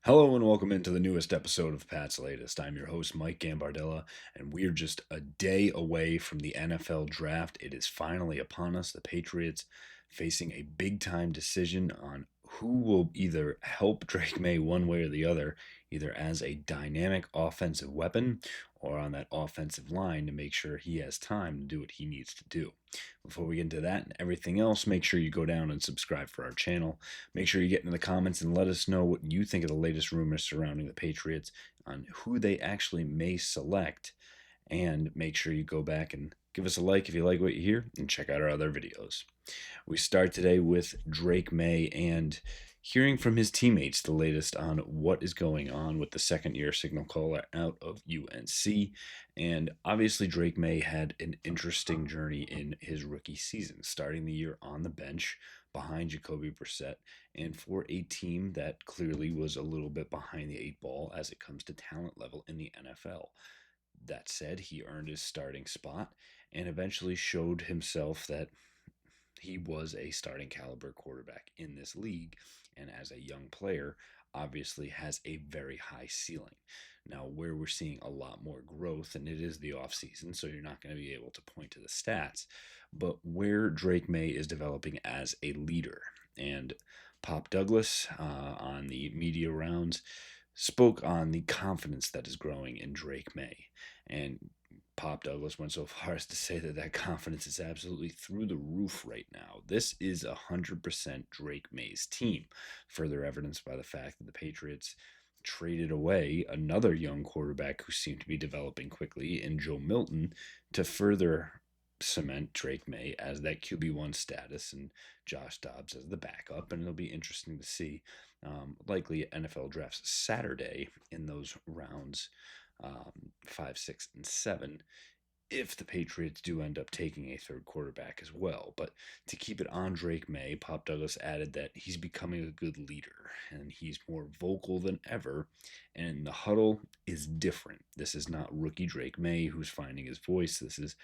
Hello and welcome into the newest episode of Pat's Latest. I'm your host, Mike Gambardella, and we're just a day away from the NFL draft. It is finally upon us. The Patriots facing a big time decision on who will either help Drake Maye one way or the other, either as a dynamic offensive weapon or on that offensive line to make sure he has time to do what he needs to do. Before we get into that and everything else, make sure you go down and subscribe for our channel. Make sure you get in the comments and let us know what you think of the latest rumors surrounding the Patriots on who they actually may select. And make sure you go back and give us a like if you like what you hear and check out our other videos. We start today with Drake Maye and hearing from his teammates the latest on what is going on with the second-year signal caller out of UNC. And obviously, Drake Maye had an interesting journey in his rookie season, starting the year on the bench behind Jacoby Brissett, and for a team that clearly was a little bit behind the eight ball as it comes to talent level in the NFL. That said, he earned his starting spot and eventually showed himself that he was a starting caliber quarterback in this league, and as a young player obviously has a very high ceiling. Now, where we're seeing a lot more growth, and it is the offseason, so you're not going to be able to point to the stats, but where Drake Maye is developing as a leader. And Pop Douglas on the media rounds spoke on the confidence that is growing in Drake Maye. And Pop Douglas went so far as to say that that confidence is absolutely through the roof right now. This is 100% Drake Maye's team, further evidenced by the fact that the Patriots traded away another young quarterback who seemed to be developing quickly in Joe Milton to further cement Drake Maye as that QB1 status and Josh Dobbs as the backup. And it'll be interesting to see, likely NFL drafts Saturday in those rounds 5, 6, and 7, if the Patriots do end up taking a third quarterback as well. But to keep it on Drake Maye, Pop Douglas added that he's becoming a good leader and he's more vocal than ever. And the huddle is different. This is not rookie Drake Maye who's finding his voice. This is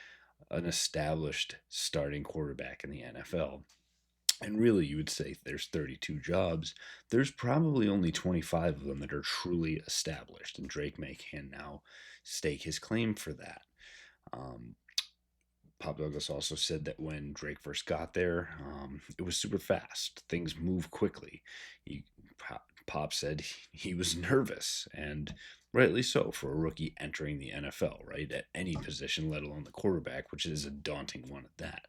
an established starting quarterback in the NFL. And really, you would say there's 32 jobs. There's probably only 25 of them that are truly established, and Drake May can now stake his claim for that. Um, Pop Douglas also said that when Drake first got there, it was super fast. Things move quickly. Pop said he was nervous, and rightly so for a rookie entering the NFL, right? At any position, let alone the quarterback, which is a daunting one at that.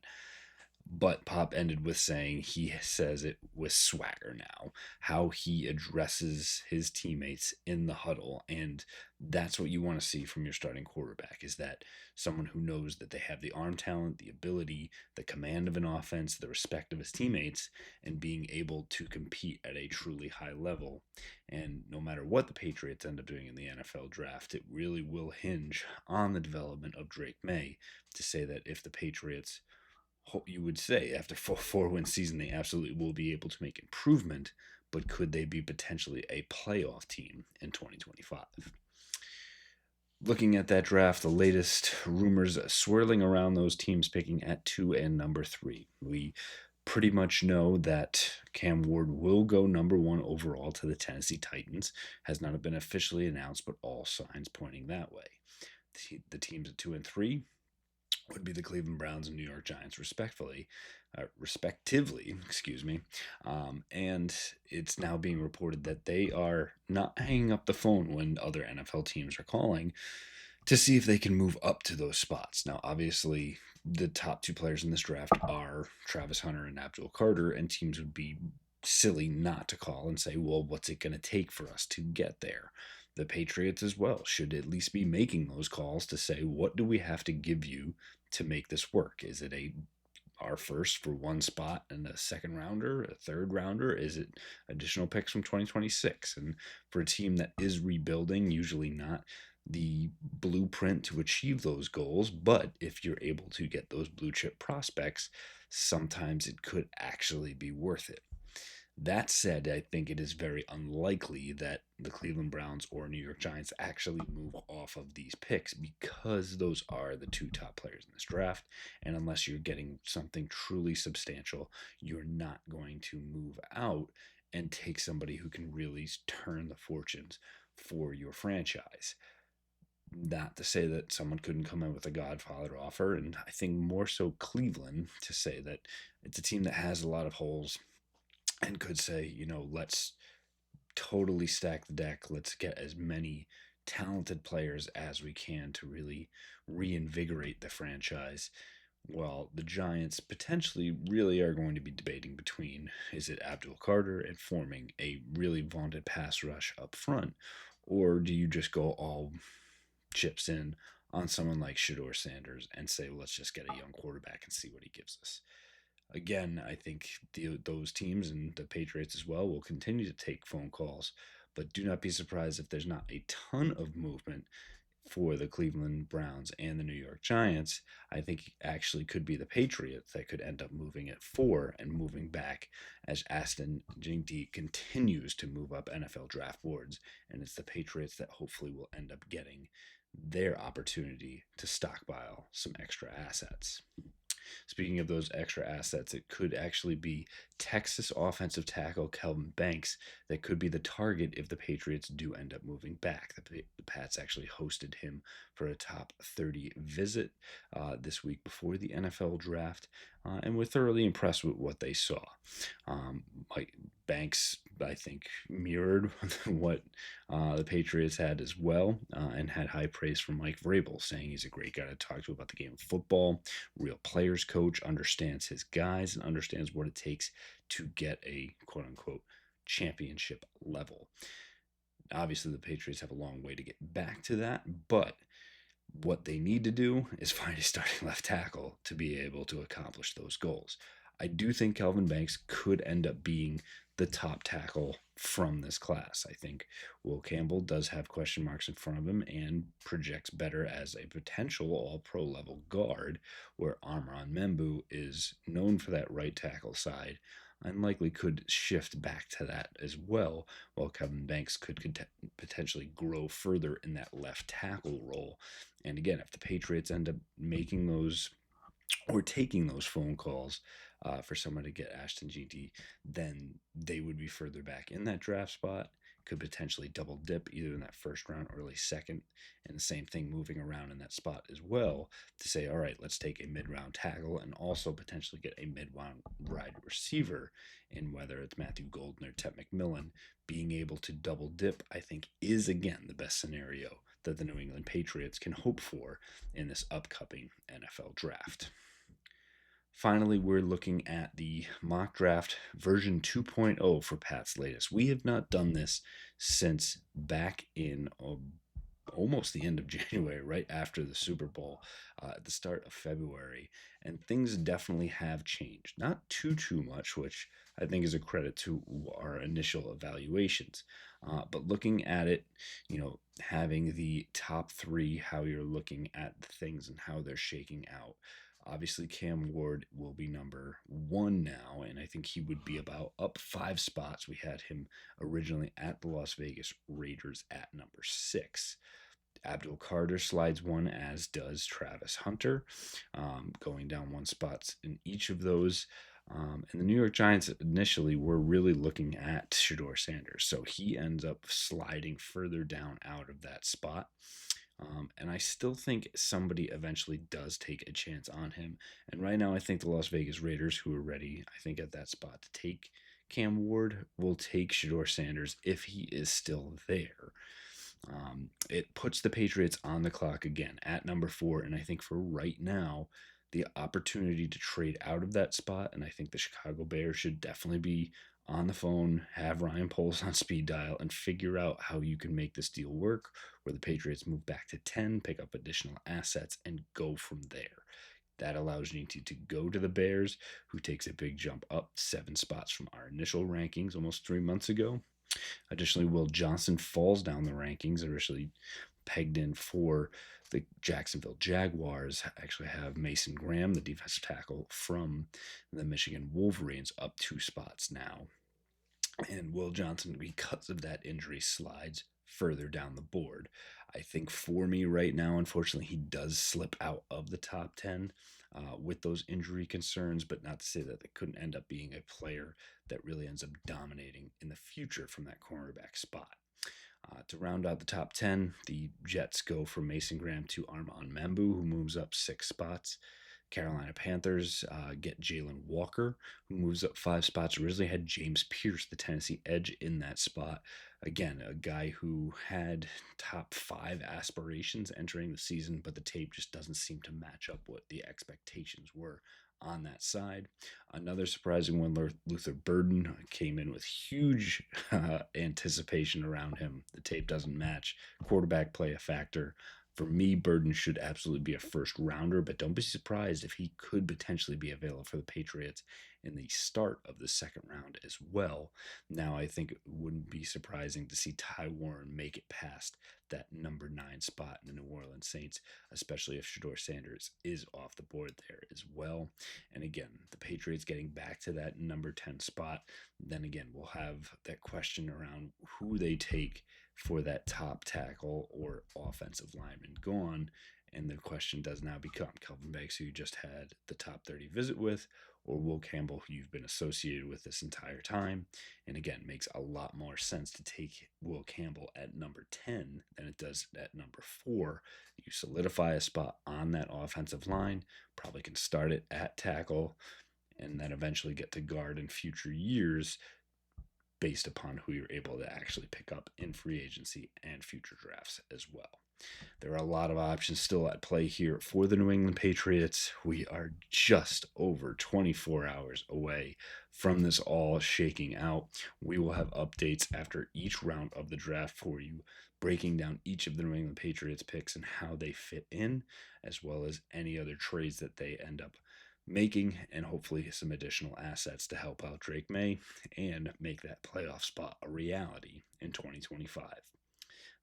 But Pop ended with saying he says it with swagger now, how he addresses his teammates in the huddle. And that's what you want to see from your starting quarterback, is that someone who knows that they have the arm talent, the ability, the command of an offense, the respect of his teammates, and being able to compete at a truly high level. And no matter what the Patriots end up doing in the NFL draft, it really will hinge on the development of Drake Maye to say that if the Patriots, you would say after four-win season, they absolutely will be able to make improvement, but could they be potentially a playoff team in 2025? Looking at that draft, the latest rumors swirling around those teams picking at 2 and number 3. We pretty much know that Cam Ward will go number 1 overall to the Tennessee Titans. Has not been officially announced, but all signs pointing that way. The teams at 2 and 3 would be the Cleveland Browns and New York Giants, respectively. Excuse me. And it's now being reported that they are not hanging up the phone when other NFL teams are calling to see if they can move up to those spots. Now, obviously, the top 2 players in this draft are Travis Hunter and Abdul Carter, and teams would be silly not to call and say, well, what's it going to take for us to get there? The Patriots as well should at least be making those calls to say, what do we have to give you to make this work? Is it our first for one spot and a second rounder, a third rounder? Is it additional picks from 2026? And for a team that is rebuilding, usually not the blueprint to achieve those goals, but if you're able to get those blue chip prospects, sometimes it could actually be worth it. That said, I think it is very unlikely that the Cleveland Browns or New York Giants actually move off of these picks, because those are the 2 top players in this draft. And unless you're getting something truly substantial, you're not going to move out and take somebody who can really turn the fortunes for your franchise. Not to say that someone couldn't come in with a Godfather offer, and I think more so Cleveland to say that it's a team that has a lot of holes and could say, let's totally stack the deck. Let's get as many talented players as we can to really reinvigorate the franchise. Well, the Giants potentially really are going to be debating between is it Abdul Carter and forming a really vaunted pass rush up front, or do you just go all chips in on someone like Shador Sanders and say, well, let's just get a young quarterback and see what he gives us? Again, I think those teams and the Patriots as well will continue to take phone calls, but do not be surprised if there's not a ton of movement for the Cleveland Browns and the New York Giants. I think actually could be the Patriots that could end up moving at 4 and moving back as Aston Jinty continues to move up NFL draft boards, and it's the Patriots that hopefully will end up getting their opportunity to stockpile some extra assets. Speaking of those extra assets, it could actually be Texas offensive tackle Kelvin Banks that could be the target if the Patriots do end up moving back. The Pats actually hosted him for a top 30 visit this week before the NFL draft, and were thoroughly impressed with what they saw. Mike Banks, I think, mirrored what the Patriots had as well, and had high praise from Mike Vrabel, saying he's a great guy to talk to about the game of football, real players coach, understands his guys, and understands what it takes to get a quote-unquote championship level. Obviously, the Patriots have a long way to get back to that, but what they need to do is find a starting left tackle to be able to accomplish those goals. I do think Kelvin Banks could end up being the top tackle from this class. I think Will Campbell does have question marks in front of him and projects better as a potential all-pro level guard, where Amron Membu is known for that right tackle side and likely could shift back to that as well, while Kevin Banks could potentially grow further in that left tackle role. And again, if the Patriots end up making those or taking those phone calls for someone to get Ashton GT, then they would be further back in that draft spot, could potentially double dip either in that first round, early second, and the same thing moving around in that spot as well to say, all right, let's take a mid-round tackle and also potentially get a mid-round wide receiver in whether it's Matthew Golden or Ted McMillan. Being able to double dip, I think, is again the best scenario that the New England Patriots can hope for in this upcoming NFL draft. Finally, we're looking at the mock draft version 2.0 for Pat's latest. We have not done this since back in almost the end of January, right after the Super Bowl, at the start of February, and things definitely have changed. Not too much, which I think is a credit to our initial evaluations. But looking at it, having the top 3, how you're looking at things and how they're shaking out. Obviously, Cam Ward will be number 1 now, and I think he would be about up 5 spots. We had him originally at the Las Vegas Raiders at number 6. Abdul Carter slides 1, as does Travis Hunter, going down 1 spot in each of those. And the New York Giants initially were really looking at Shador Sanders, so he ends up sliding further down out of that spot. And I still think somebody eventually does take a chance on him. And right now, I think the Las Vegas Raiders, who are ready, I think, at that spot to take Cam Ward, will take Shador Sanders if he is still there. It puts the Patriots on the clock again at number 4. And I think for right now, the opportunity to trade out of that spot, and I think the Chicago Bears should definitely be on the phone, have Ryan Poles on speed dial, and figure out how you can make this deal work, where the Patriots move back to 10, pick up additional assets, and go from there. That allows you to go to the Bears, who takes a big jump up 7 spots from our initial rankings almost 3 months ago. Additionally, Will Johnson falls down the rankings, originally pegged in for the Jacksonville Jaguars. Actually have Mason Graham, the defensive tackle from the Michigan Wolverines, up 2 spots now. And Will Johnson, because of that injury, slides further down the board. I think for me right now, unfortunately, he does slip out of the top 10. with those injury concerns, but not to say that they couldn't end up being a player that really ends up dominating in the future from that cornerback spot. To round out the top 10, the Jets go from Mason Graham to Armand Membu, who moves up 6 spots. Carolina Panthers get Jalen Walker, who moves up 5 spots. Originally had James Pierce, the Tennessee edge, in that spot. Again, a guy who had top 5 aspirations entering the season, but the tape just doesn't seem to match up what the expectations were on that side. Another surprising one, Luther Burden came in with huge anticipation around him. The tape doesn't match. Quarterback play a factor. For me, Burden should absolutely be a first rounder, but don't be surprised if he could potentially be available for the Patriots in the start of the second round as well. Now, I think it wouldn't be surprising to see Ty Warren make it past that number 9 spot in the New Orleans Saints, especially if Shedeur Sanders is off the board there as well. And again, the Patriots getting back to that number 10 spot, then again, we'll have that question around who they take for that top tackle or offensive lineman gone. And the question does now become Kelvin Banks, who you just had the top 30 visit with, or Will Campbell, who you've been associated with this entire time. And again, makes a lot more sense to take Will Campbell at number 10 than it does at number 4. You solidify a spot on that offensive line, probably can start it at tackle, and then eventually get to guard in future years based upon who you're able to actually pick up in free agency and future drafts as well. There are a lot of options still at play here for the New England Patriots. We are just over 24 hours away from this all shaking out. We will have updates after each round of the draft for you, breaking down each of the New England Patriots picks and how they fit in, as well as any other trades that they end up making, and hopefully some additional assets to help out Drake Maye and make that playoff spot a reality in 2025.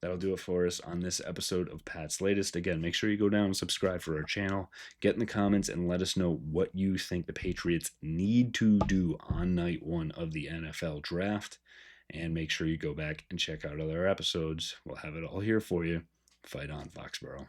That'll do it for us on this episode of Pat's Latest. Again, make sure you go down and subscribe for our channel. Get in the comments and let us know what you think the Patriots need to do on night 1 of the NFL draft. And make sure you go back and check out other episodes. We'll have it all here for you. Fight on, Foxborough.